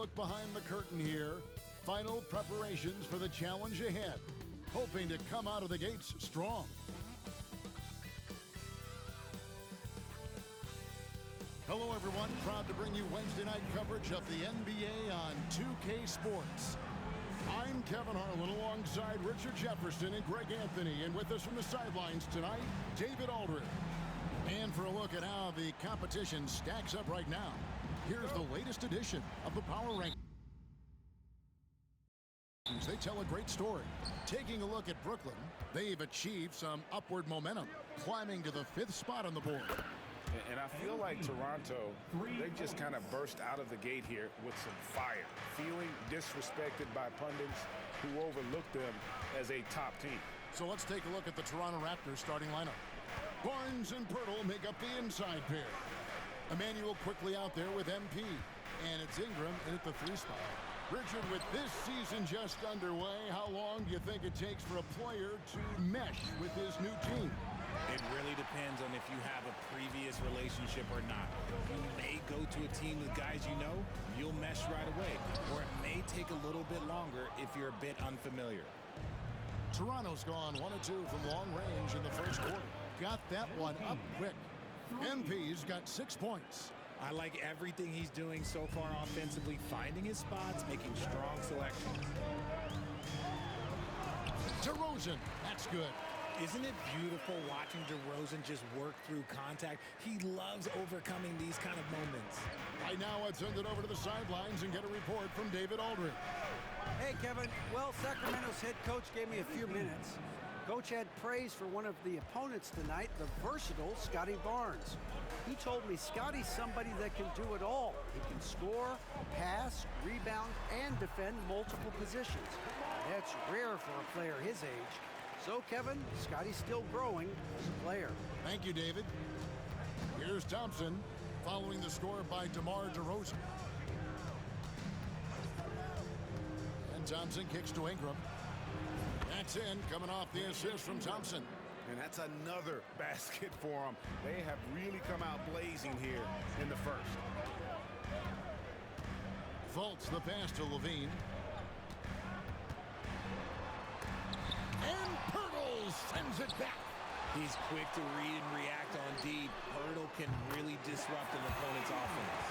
look behind the curtain here. Final preparations for the challenge ahead. Hoping to come out of the gates strong. Hello, everyone. Proud to bring you Wednesday night coverage of the NBA on 2K Sports. I'm Kevin Harlan alongside Richard Jefferson and Greg Anthony. And with us from the sidelines tonight, David Aldridge. And for a look at how the competition stacks up right now, here's the latest edition of the Power Rankings. They tell a great story. Taking a look at Brooklyn, they've achieved some upward momentum, climbing to the 5th spot on the board. And I feel like Toronto, they just kind of burst out of the gate here with some fire, feeling disrespected by pundits who overlooked them as a top team. So let's take a look at the Toronto Raptors starting lineup. Barnes and Pirtle make up the inside pair. Emmanuel quickly out there with MP. And it's Ingram in at the 3 spot. Richard, with this season just underway, how long do you think it takes for a player to mesh with his new team? It really depends on if you have a previous relationship or not. You may go to a team with guys you know, you'll mesh right away. Or it may take a little bit longer if you're a bit unfamiliar. Toronto's gone 1 of 2 from long range in the first quarter. Got that one up quick. MP's got 6 points. I like everything he's doing so far offensively, finding his spots, making strong selections. DeRozan, that's good. Isn't it beautiful watching DeRozan just work through contact? He loves overcoming these kind of moments. Right now, I'd send it over to the sidelines and get a report from David Aldridge. Hey, Kevin. Well, Sacramento's head coach gave me a few minutes. Coach had praise for one of the opponents tonight, the versatile Scotty Barnes. He told me Scotty's somebody that can do it all. He can score, pass, rebound, and defend multiple positions. That's rare for a player his age. So, Kevin, Scotty's still growing as a player. Thank you, David. Here's Thompson following the score by DeMar DeRozan. And Thompson kicks to Ingram. That's in, coming off the assist from Thompson. And that's another basket for them. They have really come out blazing here in the first. Fultz the pass to Levine. And Pirtle sends it back. He's quick to read and react on D. Pirtle can really disrupt an opponent's offense.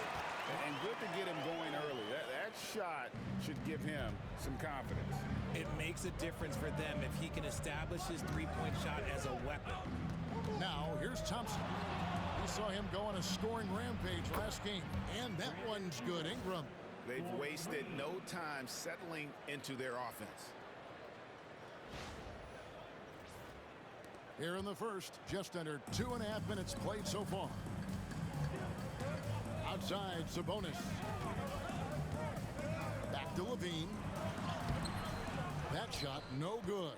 And good to get him going early. That shot should give him some confidence. It makes a difference for them if he can establish his three-point shot as a weapon. Now, here's Thompson. We saw him go on a scoring rampage last game, and that one's good. Ingram. They've wasted no time settling into their offense. Here in the first, just under 2.5 minutes played so far. Outside, Sabonis. Back to Levine. That shot, no good.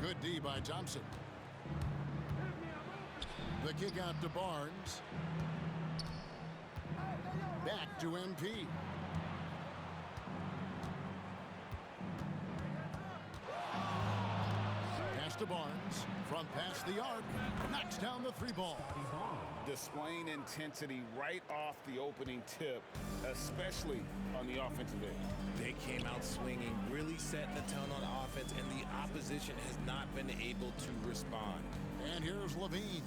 Good D by Thompson. The kick out to Barnes. Back to MP. Pass to Barnes. Front past the arc. Knocks down the 3-ball. Displaying intensity right off the opening tip, especially on the offensive end. They came out swinging, really setting the tone on offense, and the opposition has not been able to respond. And here's Levine,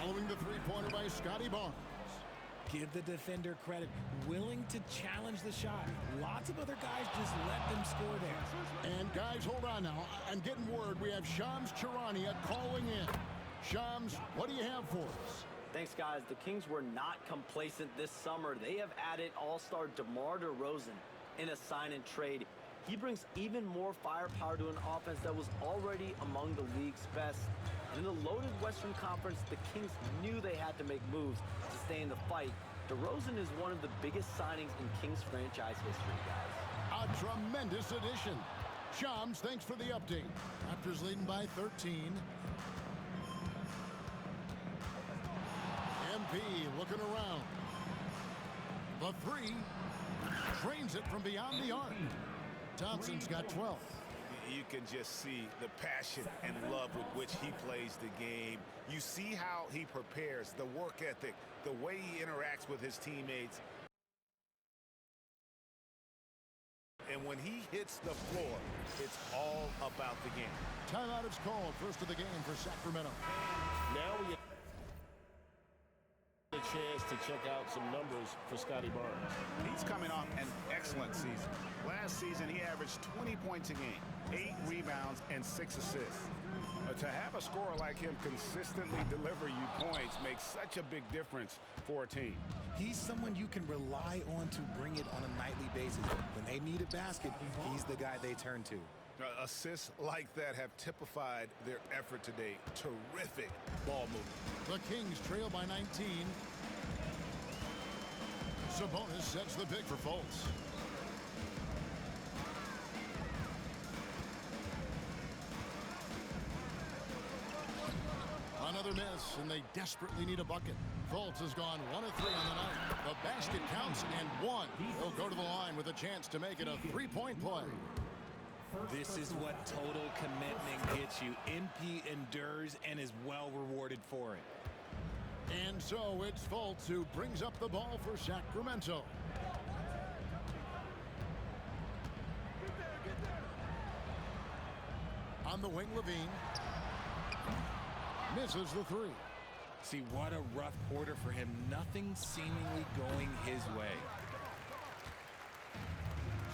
following the 3-pointer by Scotty Barnes. Give the defender credit, willing to challenge the shot. Lots of other guys just let them score there. And guys, hold on now. I'm getting word we have Shams Charania calling in. Shams, what do you have for us? Thanks, guys. The Kings were not complacent this summer. They have added all-star DeMar DeRozan in a sign-and trade. He brings even more firepower to an offense that was already among the league's best. And in the loaded Western Conference, the Kings knew they had to make moves to stay in the fight. DeRozan is one of the biggest signings in Kings franchise history, guys. A tremendous addition. Shams, thanks for the update. Raptors leading by 13. MP looking around. The 3. Trains it from beyond the arc. Thompson's got 12. You can just see the passion and love with which he plays the game. You see how he prepares, the work ethic, the way he interacts with his teammates. And when he hits the floor, it's all about the game. Timeout is called. First of the game for Sacramento. Now we get a chance to check out some numbers for Scotty Barnes. He's coming off an excellent season. Last season, he averaged 20 points a game, 8 rebounds, and 6 assists. To have a scorer like him consistently deliver you points makes such a big difference for a team. He's someone you can rely on to bring it on a nightly basis. When they need a basket, he's the guy they turn to. Assists like that have typified their effort today. Terrific ball movement. The Kings trail by 19. Sabonis sets the pick for Fultz. Another miss, and they desperately need a bucket. Fultz has gone 1 of 3 on the night. The basket counts, and 1. He'll go to the line with a chance to make it a 3-point play. This is what total commitment gets you. MP endures and is well rewarded for it. And so it's Fultz who brings up the ball for Sacramento. On the wing, Levine. Misses the 3. See, what a rough quarter for him. Nothing seemingly going his way.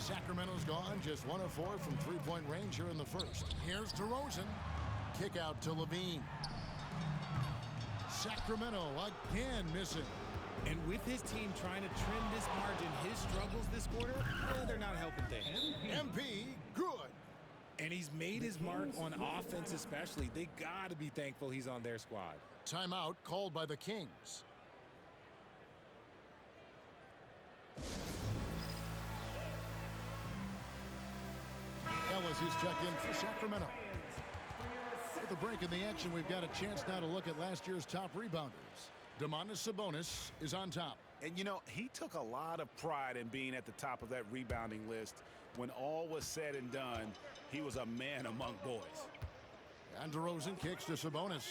Sacramento's gone just 1 of 4 from three-point range here in the first. Here's DeRozan. Kick out to Levine. Sacramento again missing. And with his team trying to trim this margin, his struggles this quarter, they're not helping things. MP, good. And he's made his mark on offense especially. They got to be thankful he's on their squad. Timeout called by the Kings. Ellis is checked in for Sacramento. At the break in the action, we've got a chance now to look at last year's top rebounders. Domantas Sabonis is on top. And, you know, he took a lot of pride in being at the top of that rebounding list. When all was said and done, he was a man among boys. And DeRozan kicks to Sabonis.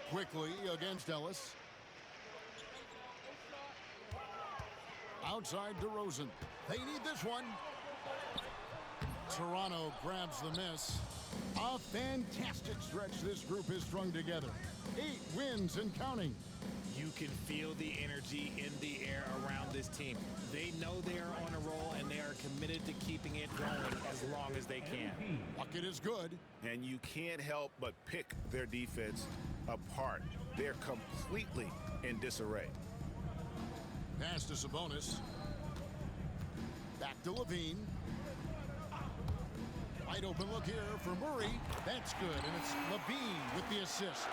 Quickly against Ellis. Outside DeRozan. They need this one. Toronto grabs the miss. A fantastic stretch this group has strung together. 8 wins and counting. You can feel the energy in the air around this team. They know they are on a roll, and they are committed to keeping it going as long as they can. Bucket is good. And you can't help but pick their defense apart. They're completely in disarray. Pass to Sabonis. Back to Levine. Wide open look here for Murray. That's good, and it's Levine with the assist.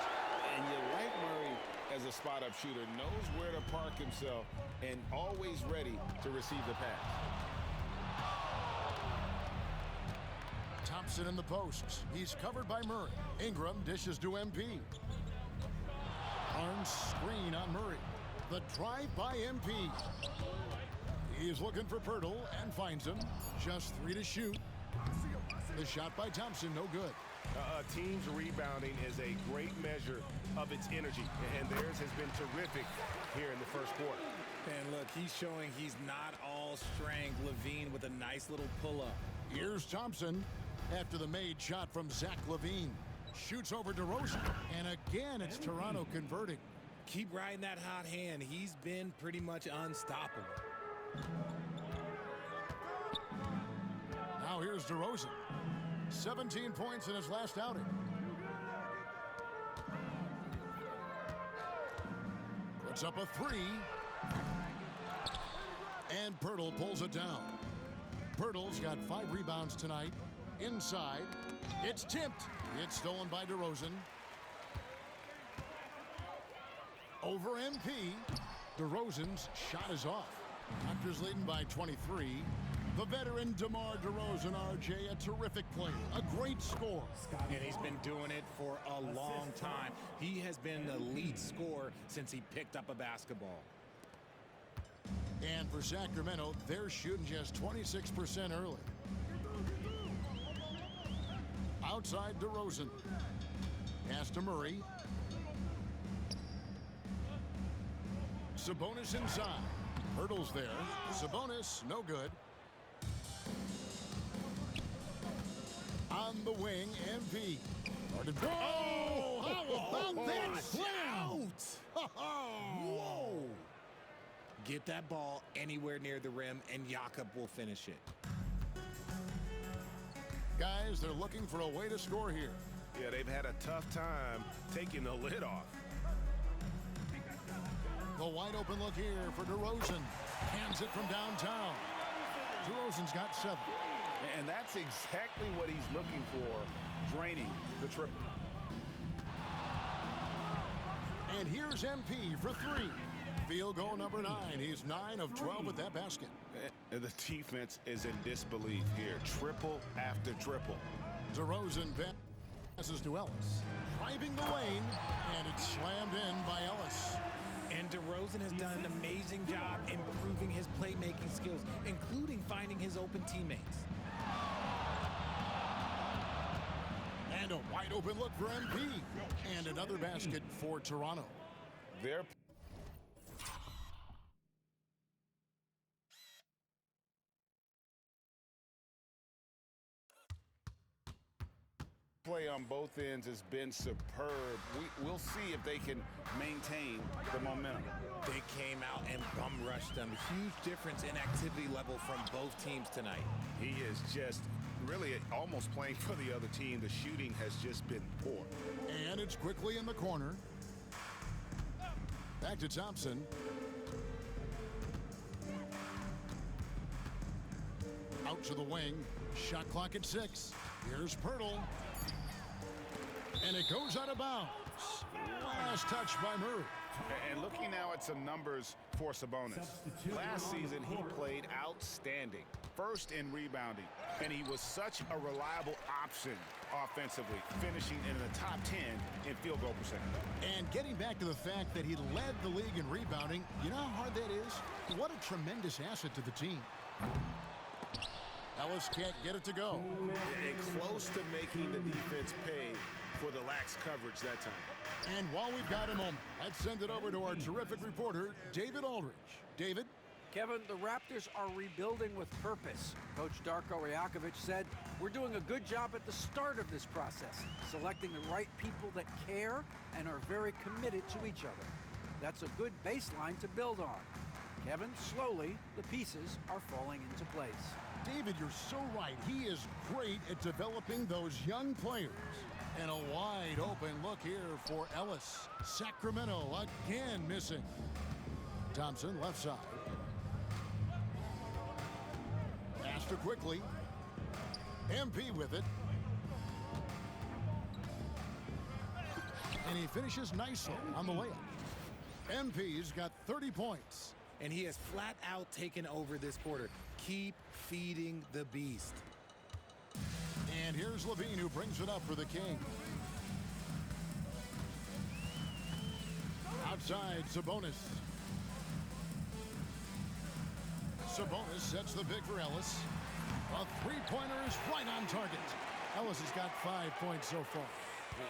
And you like Murray as a spot-up shooter, knows where to park himself, and always ready to receive the pass. Thompson in the post. He's covered by Murray. Ingram dishes to MP. Barnes screen on Murray. The drive by MP. He's looking for Pirtle and finds him. Just 3 to shoot. The shot by Thompson, no good. A team's rebounding is a great measure of its energy, and theirs has been terrific here in the first quarter. And look, he's showing he's not all strength. Levine with a nice little pull-up. Here's Thompson after the made shot from Zach Levine. Shoots over DeRozan, and again it's Toronto converting. Keep riding that hot hand. He's been pretty much unstoppable. Now here's DeRozan. 17 points in his last outing. Puts up a 3. And Pirtle pulls it down. Pirtle's got 5 rebounds tonight. Inside. It's tipped. It's stolen by DeRozan. Over MP. DeRozan's shot is off. Raptors leading by 23. The veteran DeMar DeRozan, RJ, a terrific player, a great scorer. And he's been doing it for a long time. He has been the lead scorer since he picked up a basketball. And for Sacramento, they're shooting just 26% early. Outside DeRozan. Pass to Murray. Sabonis inside. Hurdles there. Sabonis, no good. On the wing, MP. Oh, how about that slam? Whoa! Get that ball anywhere near the rim, and Jakob will finish it. Guys, they're looking for a way to score here. Yeah, they've had a tough time taking the lid off. The wide open look here for DeRozan. Hands it from downtown. DeRozan's got 7. And that's exactly what he's looking for, draining the triple. And here's MP for 3. Field goal number 9. He's 9 of 12 with that basket. And the defense is in disbelief here. Triple after triple. DeRozan passes to Ellis. Driving the lane, and it's slammed in by Ellis. And DeRozan has done an amazing job improving his playmaking skills, including finding his open teammates. And a wide open look for MP. And another basket for Toronto. Their play on both ends has been superb. We'll see if they can maintain the momentum. They came out and bum rushed them. Huge difference in activity level from both teams tonight. He is just really almost playing for the other team. The shooting has just been poor. And it's quickly in the corner. Back to Thompson. Out to the wing. Shot clock at 6. Here's Pirtle. And it goes out of bounds. Last touch by Murray. And looking now at some numbers for Sabonis. Last season, he played outstanding. First in rebounding. And he was such a reliable option offensively, finishing in the top 10 in field goal percentage. And getting back to the fact that he led the league in rebounding, you know how hard that is? What a tremendous asset to the team. Ellis can't get it to go. And close to making the defense pay for the lax coverage that time. And while we've got a moment, let's send it over to our terrific reporter, David Aldridge. David? Kevin, the Raptors are rebuilding with purpose. Coach Darko Rajakovic said, "We're doing a good job at the start of this process, selecting the right people that care and are very committed to each other. That's a good baseline to build on." Kevin, slowly, the pieces are falling into place. David, you're so right. He is great at developing those young players. And a wide open look here for Ellis. Sacramento again missing. Thompson left side. Faster quickly. MP with it. And he finishes nicely on the layup. MP's got 30 points. And he has flat out taken over this quarter. Keep feeding the beast. And here's Levine, who brings it up for the King. Outside, Sabonis. Sabonis sets the big for Ellis. A three-pointer is right on target. Ellis has got 5 points so far.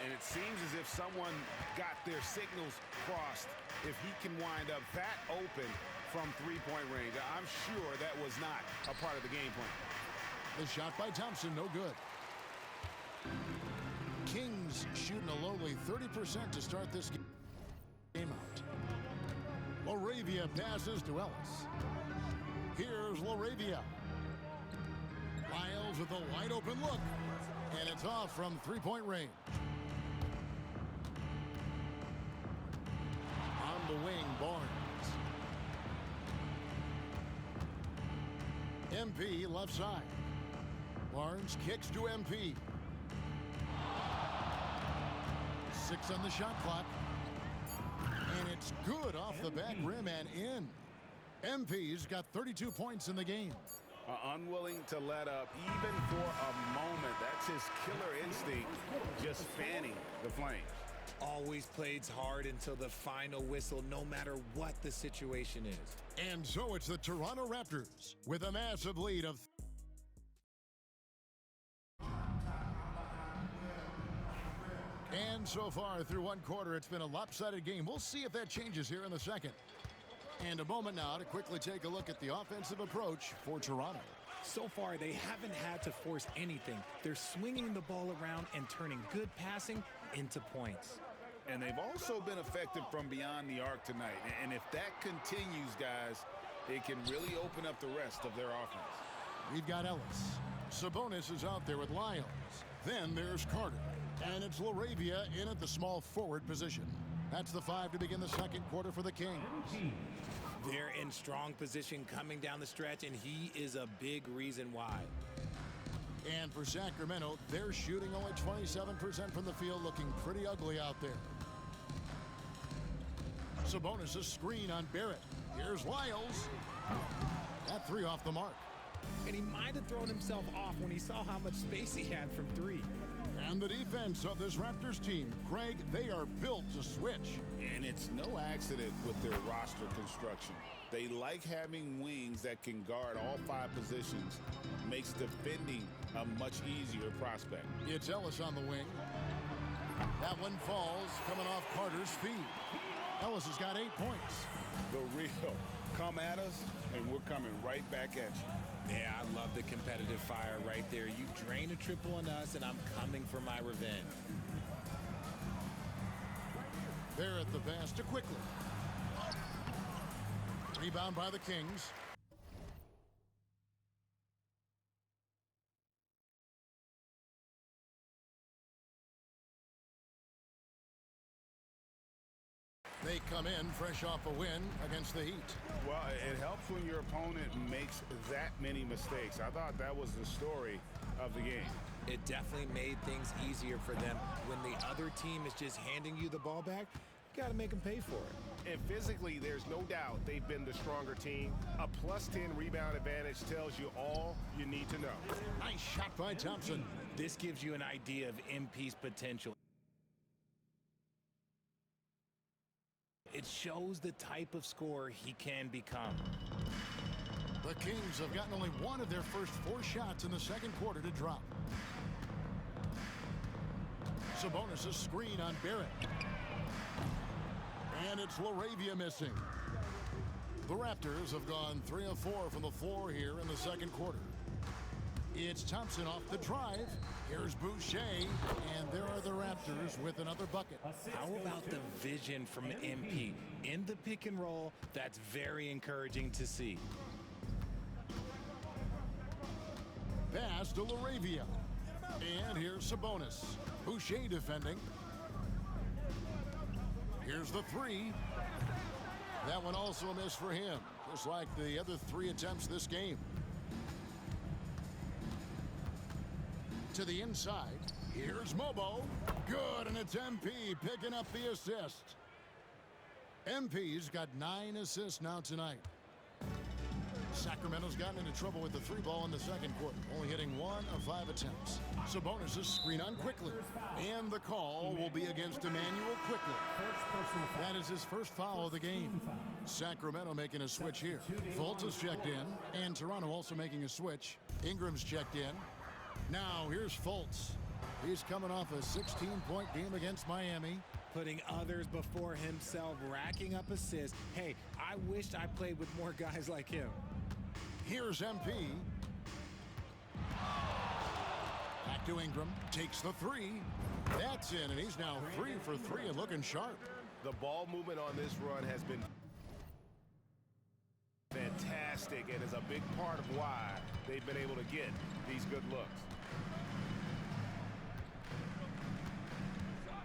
And it seems as if someone got their signals crossed. If he can wind up that open from three-point range, I'm sure that was not a part of the game plan. The shot by Thompson, no good. Kings shooting a lowly 30% to start this game out. Laravia passes to Ellis. Here's Laravia. Lyles with a wide open look. And it's off from three-point range. On the wing, Barnes. MP left side. Barnes kicks to MP. 6 on the shot clock. And it's good off the back rim and in. MP's got 32 points in the game. Unwilling to let up even for a moment. That's his killer instinct, just fanning the flames. Always plays hard until the final whistle, no matter what the situation is. And so it's the Toronto Raptors with a massive lead of And so far through one quarter, it's been a lopsided game. We'll see if that changes here in the second. And a moment now to quickly take a look at the offensive approach for Toronto. So far, they haven't had to force anything. They're swinging the ball around and turning good passing into points. And they've also been effective from beyond the arc tonight. And if that continues, guys, it can really open up the rest of their offense. We've got Ellis. Sabonis is out there with Lyles. Then there's Carter. And it's LaRavia in at the small forward position. That's the 5 to begin the second quarter for the Kings. They're in strong position coming down the stretch, and he is a big reason why. And for Sacramento, they're shooting only 27% from the field, looking pretty ugly out there. Sabonis' screen on Barrett. Here's Lyles. That 3 off the mark. And he might have thrown himself off when he saw how much space he had from 3. And the defense of this Raptors team, Greg, they are built to switch. And it's no accident with their roster construction. They like having wings that can guard all 5 positions. Makes defending a much easier prospect. It's Ellis on the wing. That one falls, coming off Carter's feet. Ellis has got 8 points. The real come at us, and we're coming right back at you. Yeah, I love the competitive fire right there. You drain a triple on us, and I'm coming for my revenge. They're at the pass to Quickly. Rebound by the Kings. They come in fresh off a win against the Heat. Well, it helps when your opponent makes that many mistakes. I thought that was the story of the game. It definitely made things easier for them. When the other team is just handing you the ball back, you got to make them pay for it. And physically, there's no doubt they've been the stronger team. A +10 rebound advantage tells you all you need to know. Nice shot by Thompson. This gives you an idea of MP's potential. It shows the type of scorer he can become. The Kings have gotten only one of their first 4 shots in the second quarter to drop. Sabonis' screen on Barrett. And it's LaRavia missing. The Raptors have gone 3 of 4 from the floor here in the second quarter. It's Thompson off the drive. Here's Boucher, and there are the Raptors with another bucket. How about the vision from MP? In the pick and roll, that's very encouraging to see. Pass to LaRavia. And here's Sabonis. Boucher defending. Here's the 3. That one also a miss for him, just like the other 3 attempts this game. To the inside. Here's Mobo. Good, and it's MP picking up the assist. MP's got 9 assists now tonight. Sacramento's gotten into trouble with the 3 ball in the second quarter, only hitting 1 of 5 attempts. Sabonis' screen on Quickly. And the call will be against Emmanuel Quickly. That is his first foul of the game. Sacramento making a switch here. Fultz is checked in, and Toronto also making a switch. Ingram's checked in. Now here's Fultz. He's coming off a 16-point game against Miami. Putting others before himself, racking up assists. Hey, I wished I played with more guys like him. Here's MP. Back to Ingram. Takes the 3. That's in, and he's now 3 for 3 and looking sharp. The ball movement on this run has been fantastic and is a big part of why they've been able to get these good looks.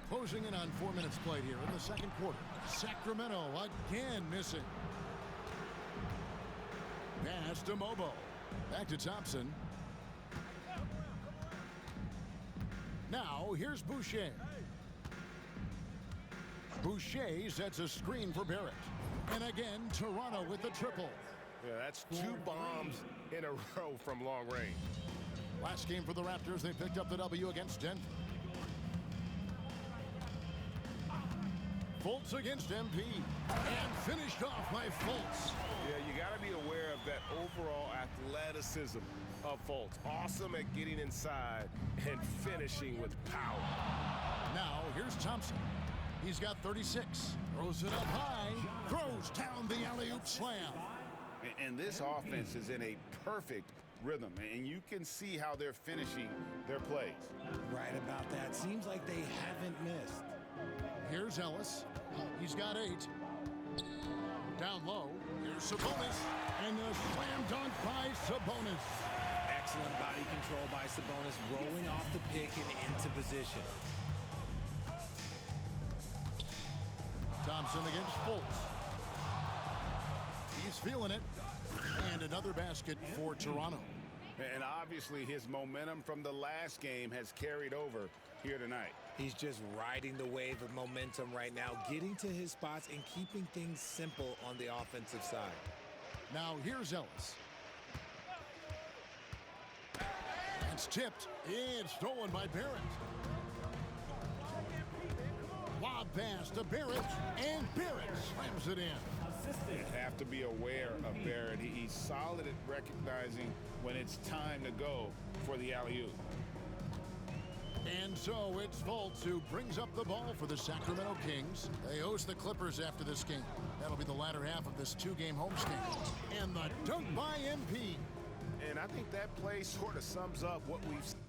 Closing in on 4 minutes played here in the second quarter. Sacramento again missing. Pass to Mobo. Back to Thompson. Now here's Boucher. Boucher sets a screen for Barrett. And again, Toronto with the triple. Yeah, that's 2 bombs in a row from long range. Last game for the Raptors, they picked up the W against Denver. Fultz against MP. And finished off by Fultz. Yeah, you got to be aware of that overall athleticism of Fultz. Awesome at getting inside and finishing with power. Now, here's Thompson. He's got 36. Throws it up high. Throws down the alley-oop slam. And this offense is in a perfect rhythm, and you can see how they're finishing their plays. Right about that. Seems like they haven't missed. Here's Ellis. He's got 8. Down low. Here's Sabonis. And the slam dunk by Sabonis. Excellent body control by Sabonis, rolling off the pick and into position. Thompson against Fultz. He's feeling it. And another basket for Toronto. And obviously his momentum from the last game has carried over here tonight. He's just riding the wave of momentum right now, getting to his spots and keeping things simple on the offensive side. Now here's Ellis. It's tipped. It's stolen by Barrett. Lob pass to Barrett, and Barrett slams it in. You have to be aware of Barrett. He's solid at recognizing when it's time to go for the alley-oop. And so it's Fultz who brings up the ball for the Sacramento Kings. They host the Clippers after this game. That'll be the latter half of this 2-game homestand. And the dunk by MP. And I think that play sort of sums up what we've seen.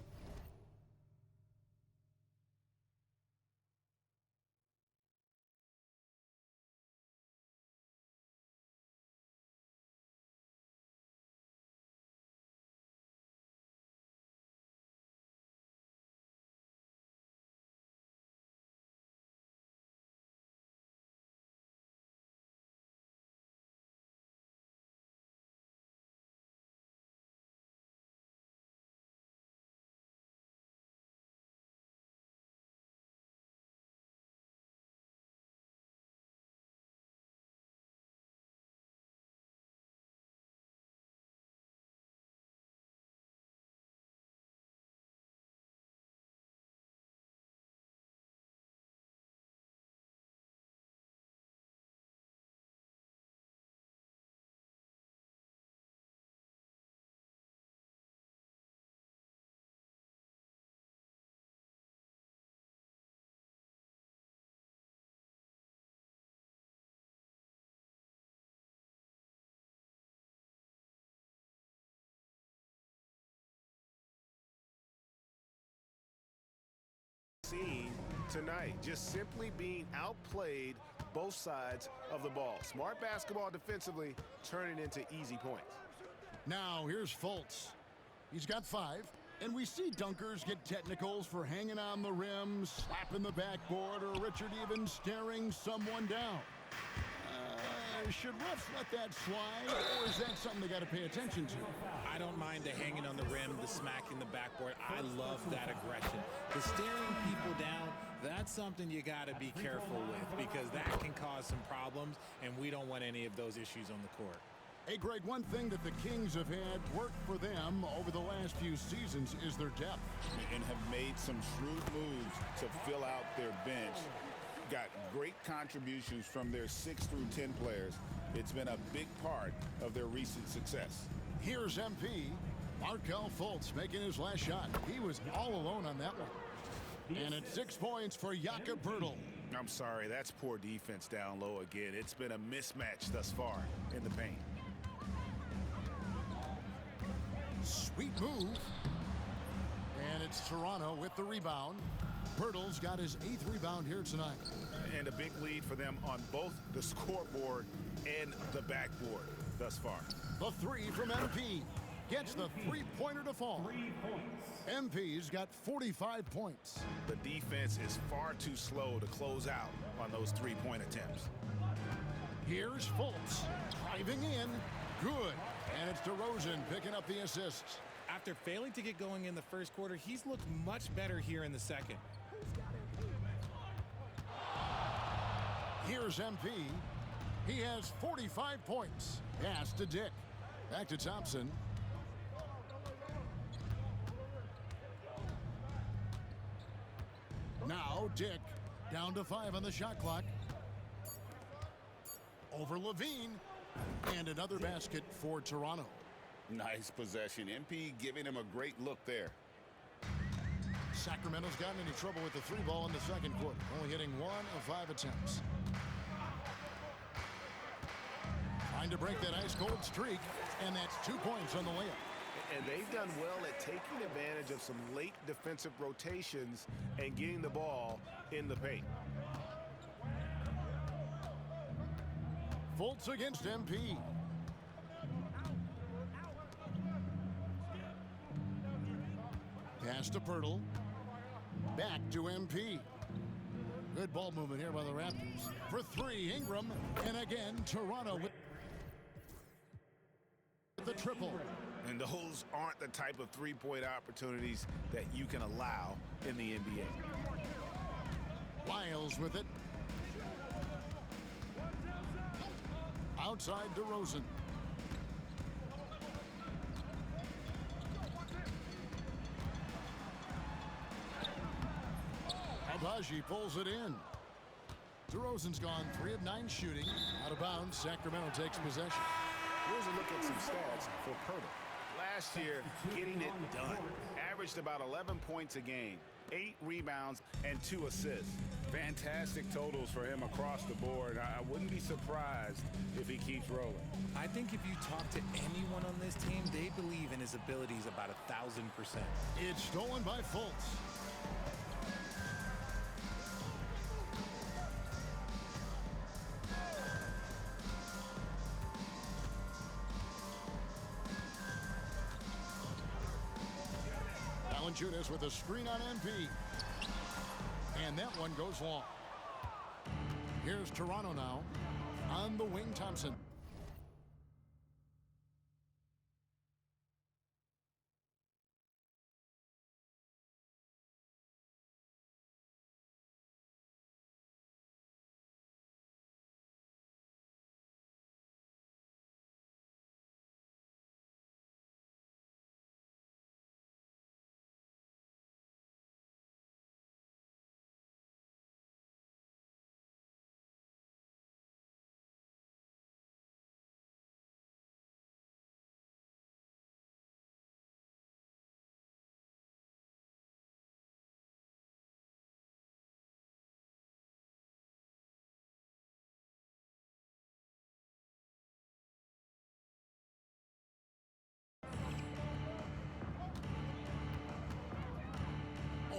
Seen tonight, just simply being outplayed both sides of the ball. Smart basketball defensively, turning into easy points. Now here's Fultz. He's got 5. And we see dunkers get technicals for hanging on the rim, slapping the backboard, or Richard even staring someone down. Should refs let that slide, or is that something they got to pay attention to? I don't mind the hanging on the rim, the smacking the backboard. I love that aggression. The staring people down, that's something you got to be careful with because that can cause some problems, and we don't want any of those issues on the court. Hey, Greg, one thing that the Kings have had work for them over the last few seasons is their depth. And have made some shrewd moves to fill out their bench. Got great contributions from their 6 through 10 players. It's been a big part of their recent success. Here's MP. Markelle Fultz making his last shot. He was all alone on that one. And it's 6 points for Jakob Poeltl. I'm sorry, that's poor defense down low again. It's been a mismatch thus far in the paint. Sweet move. And it's Toronto with the rebound. Poeltl's got his 8th rebound here tonight. And a big lead for them on both the scoreboard and the backboard thus far. The 3 from MP. Gets the 3-pointer to fall. MP's got 45 points. The defense is far too slow to close out on those 3-point attempts. Here's Fultz driving in. Good. And it's DeRozan picking up the assists. After failing to get going in the first quarter, he's looked much better here in the second. Here's MP. He has 45 points. Pass to Dick. Back to Thompson. Now Dick down to 5 on the shot clock. Over Levine. And another basket for Toronto. Nice possession. MP giving him a great look there. Sacramento's gotten into trouble with the 3 ball in the second quarter, only hitting 1 of 5 attempts. Trying to break that ice-cold streak, and that's 2 points on the layup. And they've done well at taking advantage of some late defensive rotations and getting the ball in the paint. Fultz against MP. Pass to Pirtle. Back to MP. Good ball movement here by the Raptors. For 3, Ingram. And again, Toronto with the triple. And those aren't the type of three-point opportunities that you can allow in the NBA. Lyles with it. Outside DeRozan. Agbaji pulls it in. DeRozan's gone 3 of 9 shooting. Out of bounds, Sacramento takes possession. Here's a look at some stats for Pirtle. Last year, getting it done. Averaged about 11 points a game, 8 rebounds, and 2 assists. Fantastic totals for him across the board. I wouldn't be surprised if he keeps rolling. I think if you talk to anyone on this team, they believe in his abilities about 1,000%. It's stolen by Fultz. Valanciunas with a screen on MP. And that one goes long. Here's Toronto now. On the wing, Thompson.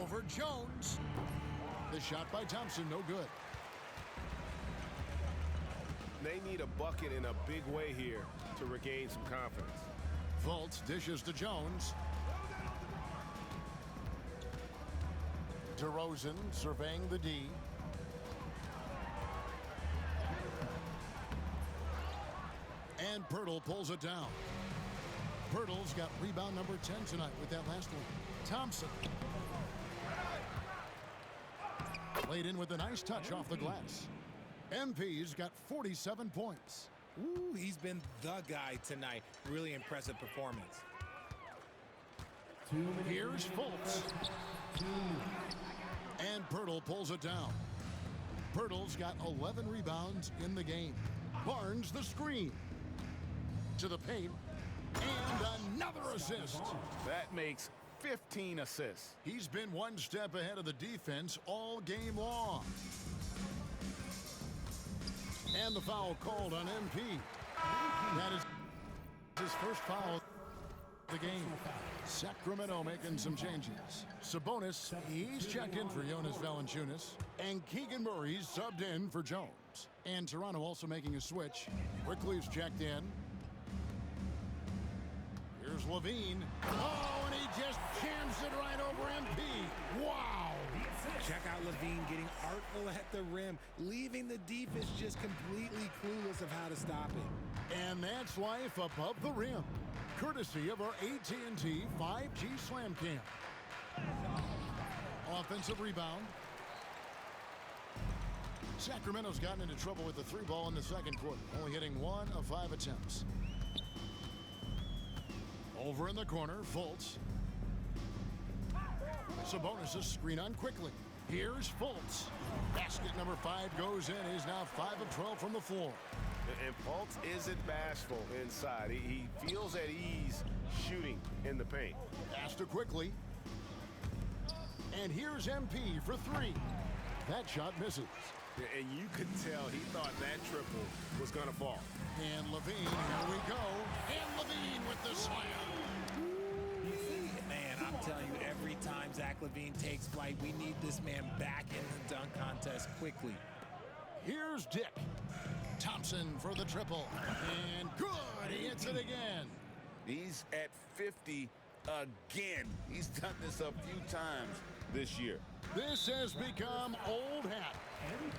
Over Jones. The shot by Thompson, no good. They need a bucket in a big way here to regain some confidence. Fultz dishes to Jones. DeRozan surveying the D. And Pirtle pulls it down. Pirtle's got rebound number 10 tonight with that last one. Thompson. Played in with a nice touch off the glass. MP's got 47 points. Ooh, he's been the guy tonight. Really impressive performance. Here's Fultz. And Pirtle pulls it down. Pirtle's got 11 rebounds in the game. Barnes the screen. To the paint. And another assist. That makes 15 assists. He's been one step ahead of the defense all game long. And the foul called on MP. That is his first foul of the game. Sacramento making some changes. Sabonis, he's checked in for Jonas Valanciunas. And Keegan Murray's subbed in for Jones. And Toronto also making a switch. Quickly's checked in. Here's Levine. Oh, and he just jams it right over MP. Wow. Check out Levine getting artful at the rim, leaving the defense just completely clueless of how to stop it. And that's life above the rim, courtesy of our AT&T 5G Slam Cam. Offensive rebound. Sacramento's gotten into trouble with the 3 ball in the second quarter, only hitting 1 of 5 attempts. Over in the corner, Fultz. Sabonis' screen on quickly. Here's Fultz. Basket number 5 goes in. He's now 5 of 12 from the floor. And Fultz isn't bashful inside. He feels at ease shooting in the paint. Pass to Quickly. And here's MP for three. That shot misses. And you could tell he thought that triple was going to fall. And LaVine, here we go. And LaVine with the slam. Man, I'm telling you, every time Zach LaVine takes flight, we need this man back in the dunk contest quickly. Here's Dick. Thompson for the triple. And good. He hits it again. He's at 50 again. He's done this a few times this year. This has become old hat.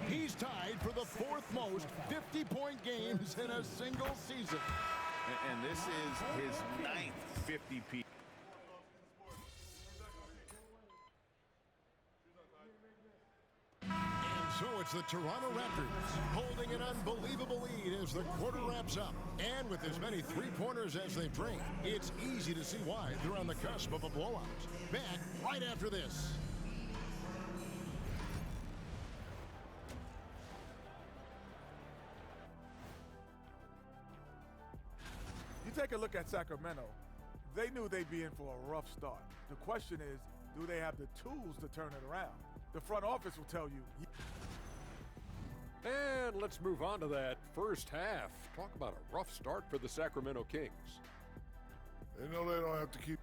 He's tied for the fourth most 50-point games in a single season. And this is his ninth 50-piece. So it's the Toronto Raptors holding an unbelievable lead as the quarter wraps up. And with as many three-pointers as they've drained, it's easy to see why they're on the cusp of a blowout. Back right after this. You take a look at Sacramento, they knew they'd be in for a rough start. The question is, do they have the tools to turn it around? The front office will tell you. And let's move on to that first half. Talk about a rough start for the Sacramento Kings. They know they don't have to keep.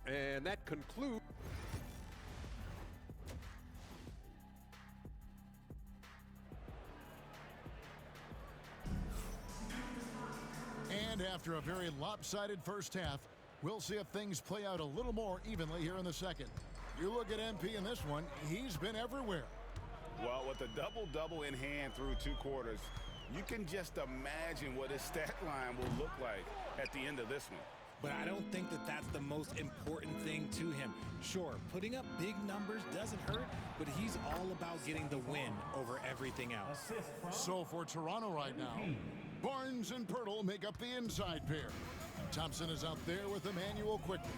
And that concludes. And after a very lopsided first half, we'll see if things play out a little more evenly here in the second. You look at MP in this one, he's been everywhere. Well, with a double-double in hand through two quarters, you can just imagine what his stat line will look like at the end of this one. But I don't think that that's the most important thing to him. Sure, putting up big numbers doesn't hurt, but he's all about getting the win over everything else. So for Toronto right now, Barnes and Pirtle make up the inside pair. Thompson is out there with Emmanuel quickly.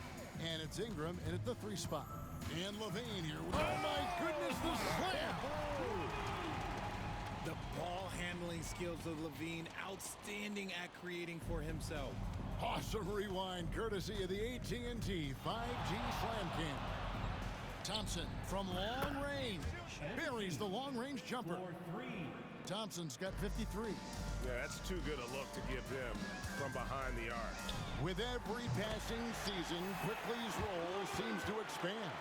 And it's Ingram in at the three spot. And LaVine here. Oh my goodness, the slam! The ball handling skills of LaVine, outstanding at creating for himself. Awesome rewind courtesy of the AT&T 5G Slam Cam. Thompson from long range buries the long range jumper. Thompson's got 53. Yeah, that's too good a look to give him from behind the arc. With every passing season, Quickly's role seems to expand.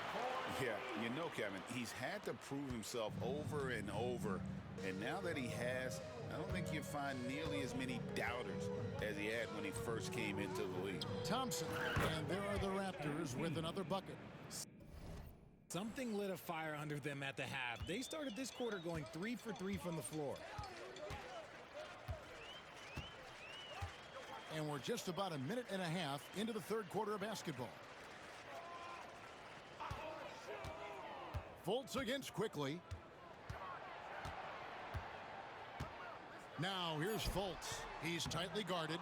Yeah, you know, Kevin, he's had to prove himself over and over. And now that he has, I don't think you find nearly as many doubters as he had when he first came into the league. Thompson, and there are the Raptors with another bucket. Something lit a fire under them at the half. They started this quarter going 3 for 3 from the floor. And we're just about a minute and a half into the third quarter of basketball. Fultz against Quickly. Now here's Fultz. He's tightly guarded,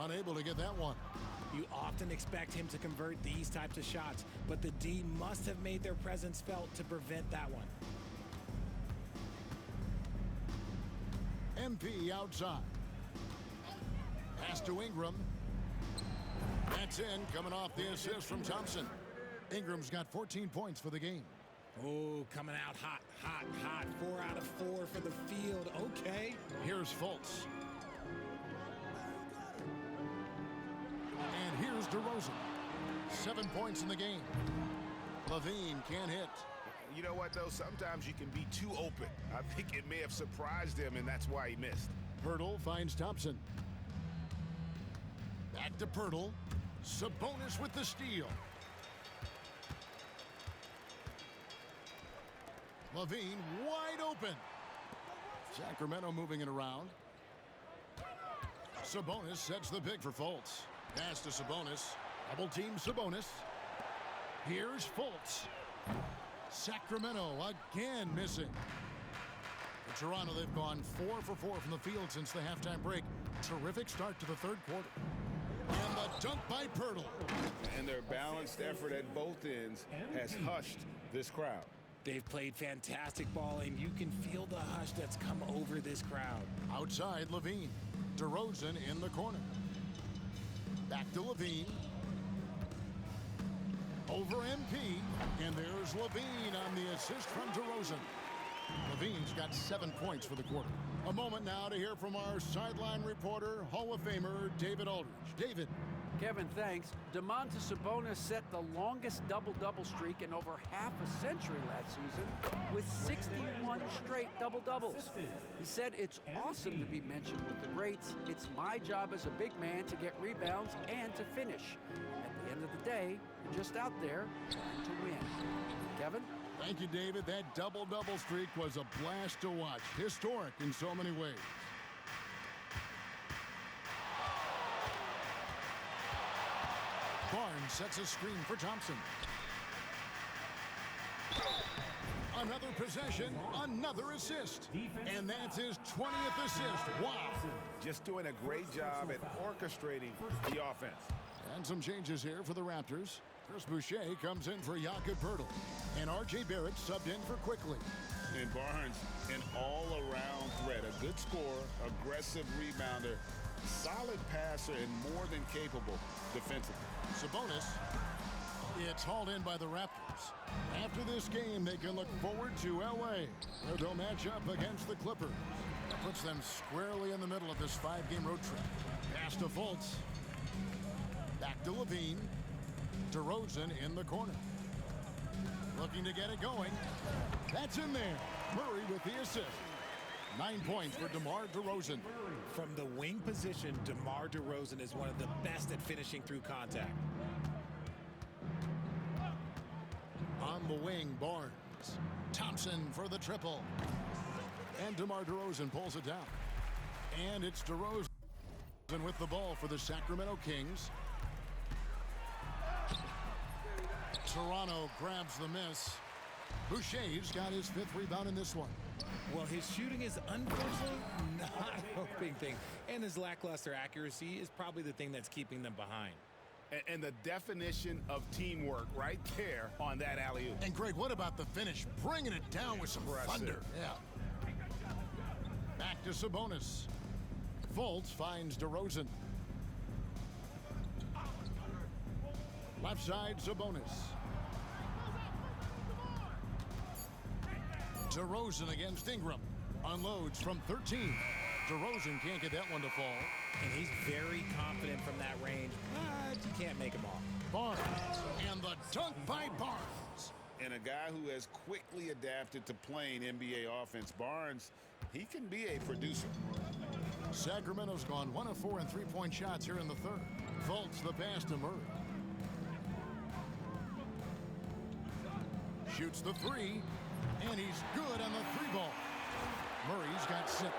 unable to get that one. You often expect him to convert these types of shots, but the D must have made their presence felt to prevent that one. MP outside. Pass to Ingram. That's in, coming off the assist from Thompson. Ingram's got 14 points for the game. Oh, coming out hot, hot, hot. 4 out of 4 for the field. Okay. Here's Fultz. And here's DeRozan. 7 points in the game. LaVine can't hit. You know what, though? Sometimes you can be too open. I think it may have surprised him, and that's why he missed. Pirtle finds Thompson. Back to Pirtle. Sabonis with the steal. LaVine wide open. Sacramento moving it around. Sabonis sets the pick for Fultz. Pass to Sabonis. Double team Sabonis. Here's Fultz. Sacramento again missing. For Toronto, they've gone 4 for 4 from the field since the halftime break. Terrific start to the third quarter. And the dunk by Pirtle. And their balanced effort at both ends has hushed this crowd. They've played fantastic ball, and you can feel the hush that's come over this crowd. Outside, LaVine. DeRozan in the corner. Back to LaVine. over MP. And there's Levine on the assist from DeRozan. Levine's got 7 points for the quarter. A moment now to hear from our sideline reporter, Hall of Famer David Aldridge. David. Kevin, thanks. Domantas Sabonis set the longest double-double streak in over half a century last season with 61 straight double-doubles. He said it's awesome to be mentioned with the greats. It's my job as a big man to get rebounds and to finish. At the end of the day, you're just out there trying to win. Kevin? Thank you, David. That double-double streak was a blast to watch. Historic in so many ways. Barnes sets a screen for Thompson. Another possession, another assist. And that's his 20th assist. Wow. Just doing a great job at orchestrating the offense. And some changes here for the Raptors. Chris Boucher comes in for Jakob Poeltl. And R.J. Barrett subbed in for Quickly. And Barnes, an all-around threat. A good scorer, aggressive rebounder, solid passer, and more than capable defensively. Sabonis, it's hauled in by the Raptors. After this game, they can look forward to L.A., where they'll match up against the Clippers. That puts them squarely in the middle of this 5-game road trip. Pass to Fultz. Back to Levine. DeRozan in the corner. Looking to get it going. That's in there. Murray with the assist. 9 points for DeMar DeRozan. From the wing position, DeMar DeRozan is one of the best at finishing through contact. On the wing, Barnes. Thompson for the triple. And DeMar DeRozan pulls it down. And it's DeRozan with the ball for the Sacramento Kings. Toronto grabs the miss. Boucher's got his 5th rebound in this one. Well, his shooting is unfortunately not a hoping thing. And his lackluster accuracy is probably the thing that's keeping them behind. And the definition of teamwork right there on that alley-oop. And Greg, what about the finish? Bringing it down with some thunder. Yeah. Back to Sabonis. Fultz finds DeRozan. Left side, Sabonis. DeRozan against Ingram. Unloads from 13. DeRozan can't get that one to fall. And he's very confident from that range, but you can't make him off. Barnes. And the dunk by Barnes. And a guy who has quickly adapted to playing NBA offense, Barnes, he can be a producer. Sacramento's gone 1 of 4 in 3-point shots here in the third. Fultz the pass to Murray. Shoots the 3, and he's good on the 3-ball. Murray's got 6.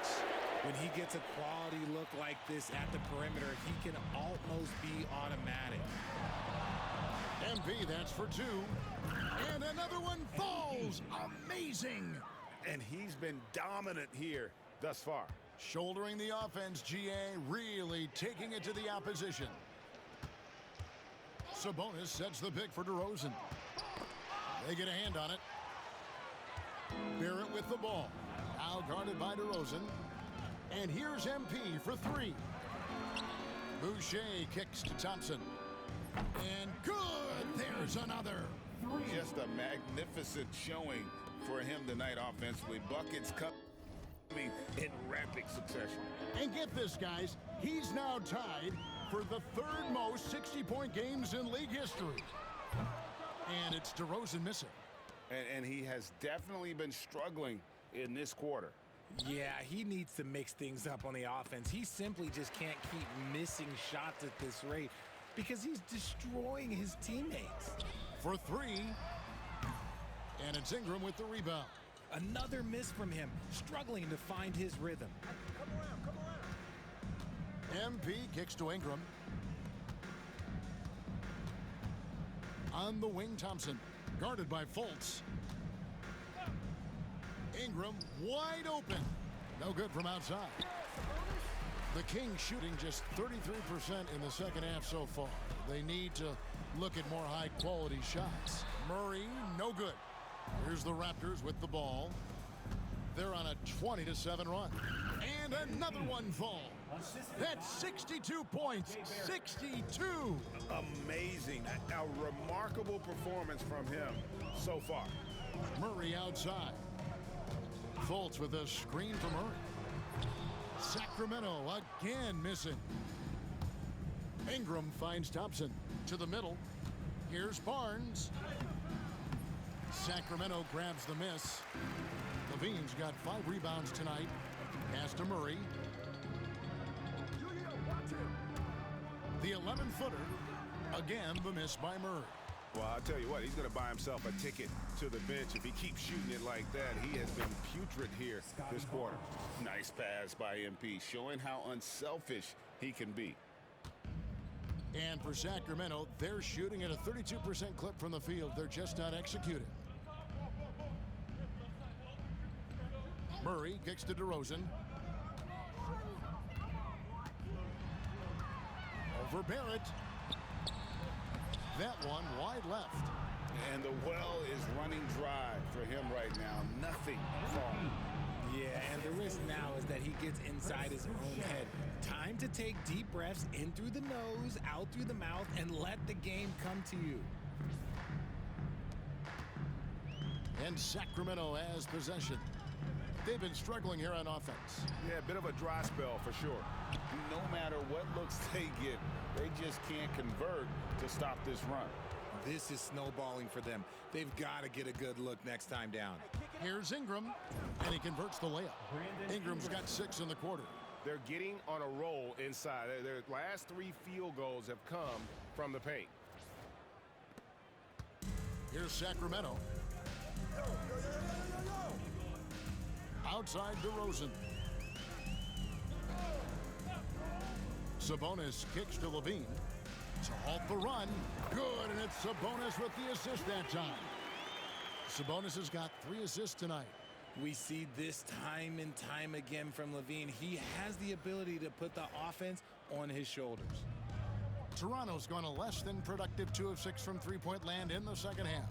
When he gets a quality look like this at the perimeter, he can almost be automatic. MP, that's for 2. And another one falls. Amazing. And he's been dominant here thus far. Shouldering the offense, GA really taking it to the opposition. Sabonis sets the pick for DeRozan. They get a hand on it. Barrett with the ball. Now guarded by DeRozan. And here's MP for 3. Boucher kicks to Thompson. And good! There's another. Just a magnificent showing for him tonight offensively. Buckets coming in rapid succession. And get this, guys. He's now tied for the 3rd most 60-point games in league history. And it's DeRozan missing. And he has definitely been struggling in this quarter. Yeah, he needs to mix things up on the offense. He simply just can't keep missing shots at this rate because he's destroying his teammates. For 3. And it's Ingram with the rebound. Another miss from him, struggling to find his rhythm. MP kicks to Ingram. On the wing, Thompson. Guarded by Fultz. Ingram wide open. No good from outside. The Kings shooting just 33% in the second half so far. They need to look at more high-quality shots. Murray, no good. Here's the Raptors with the ball. They're on a 20-7 run. And another one falls. That's 62 points. 62. Amazing. A remarkable performance from him so far. Murray outside. Fultz with a screen for Murray. Sacramento again missing. Ingram finds Thompson to the middle. Here's Barnes. Sacramento grabs the miss. Levine's got 5 rebounds tonight. Pass to Murray. The 11-footer. Again, the miss by Murray. Well, I'll tell you what, he's going to buy himself a ticket to the bench. If he keeps shooting it like that, he has been putrid here this quarter. Nice pass by MP, showing how unselfish he can be. And for Sacramento, they're shooting at a 32% clip from the field. They're just not executing. Murray kicks to DeRozan. Over Barrett. That one wide left. And the well is running dry for him right now. Nothing falling. Yeah, and the risk now is that he gets inside his own head. Time to take deep breaths in through the nose, out through the mouth, and let the game come to you. And Sacramento has possession. They've been struggling here on offense. Yeah, a bit of a dry spell for sure. No matter what looks they get, they just can't convert to stop this run. This is snowballing for them. They've got to get a good look next time down. Here's Ingram, and he converts the layup. Ingram's got 6 in the quarter. They're getting on a roll inside. Their last 3 field goals have come from the paint. Here's Sacramento. Outside DeRozan. Sabonis kicks to Levine to halt the run. Good, and it's Sabonis with the assist that time. Sabonis has got 3 assists tonight. We see this time and time again from Levine. He has the ability to put the offense on his shoulders. Toronto's gone a less than productive 2 of 6 from three-point land in the second half.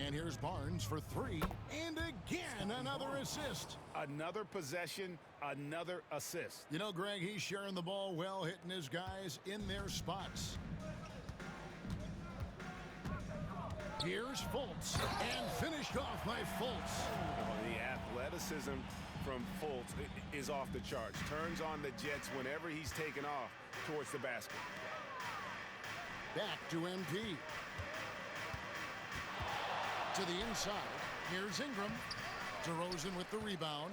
And here's Barnes for 3. And again, another assist. Another possession, another assist. You know, Greg, he's sharing the ball well, hitting his guys in their spots. Here's Fultz. And finished off by Fultz. The athleticism from Fultz is off the charts. Turns on the jets whenever he's taken off towards the basket. Back to MP. To the inside. Here's Ingram. DeRozan with the rebound.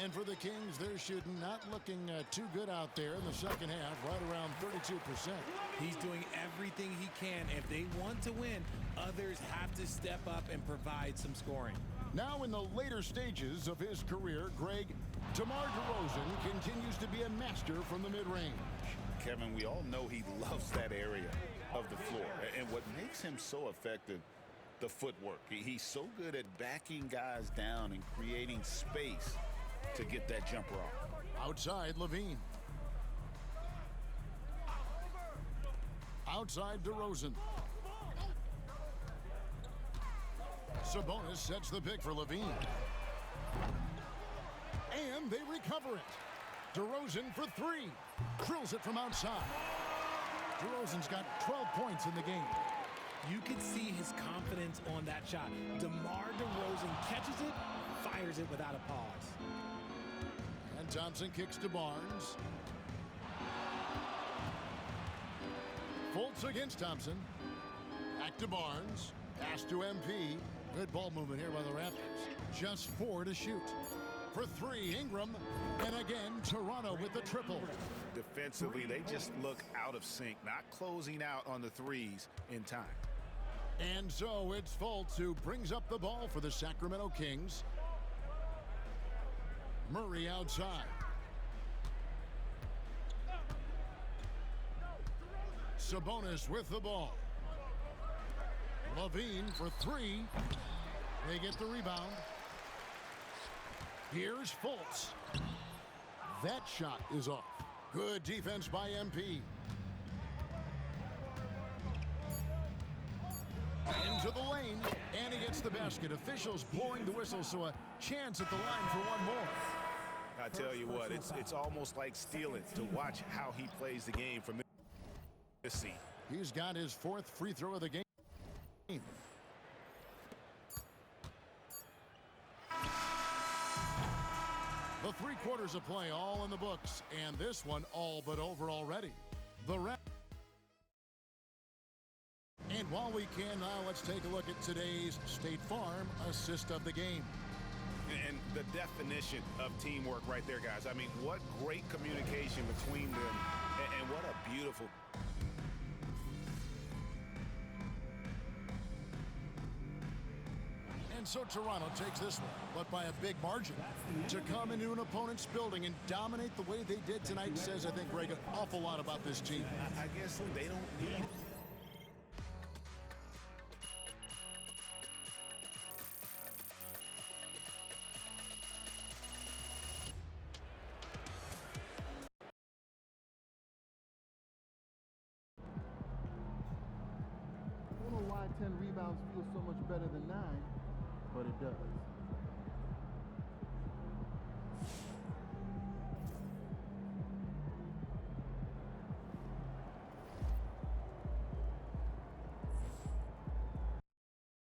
And for the Kings, they're shooting, not looking too good out there in the second half, right around 32%. He's doing everything he can. If they want to win, others have to step up and provide some scoring. Now in the later stages of his career, Greg, DeMar DeRozan continues to be a master from the mid-range. Kevin, we all know he loves that area of the floor. And what makes him so effective, the footwork. He's so good at backing guys down and creating space to get that jumper off. Outside, Levine. Outside, DeRozan. Sabonis sets the pick for Levine. And they recover it. DeRozan for 3. Drills it from outside. DeRozan's got 12 points in the game. You could see his confidence on that shot. DeMar DeRozan catches it, fires it without a pause. And Thompson kicks to Barnes. Fultz against Thompson. Back to Barnes. Pass to MP. Good ball movement here by the Raptors. Just 4 to shoot. For 3, Ingram. And again, Toronto with the triple. Defensively, they just look out of sync, not closing out on the threes in time. And so it's Fultz who brings up the ball for the Sacramento Kings. Murray outside. Sabonis with the ball. Levine for 3. They get the rebound. Here's Fultz. That shot is off. Good defense by MP. Into the lane, and he gets the basket. Officials blowing the whistle, so a chance at the line for one more. I tell you what, it's almost like stealing to watch how he plays the game from this seat. He's got his 4th free throw of the game. The 3 quarters of play all in the books, and this one all but over already. And while we can now, let's take a look at today's State Farm assist of the game. And the definition of teamwork right there, guys. I mean, what great communication between them, and what a beautiful. And so Toronto takes this one, but by a big margin. To come into an opponent's building and dominate the way they did tonight says, I think, Greg, an awful lot about this team. I guess they don't need. I don't know why 10 rebounds feels so much better than 9, but it does.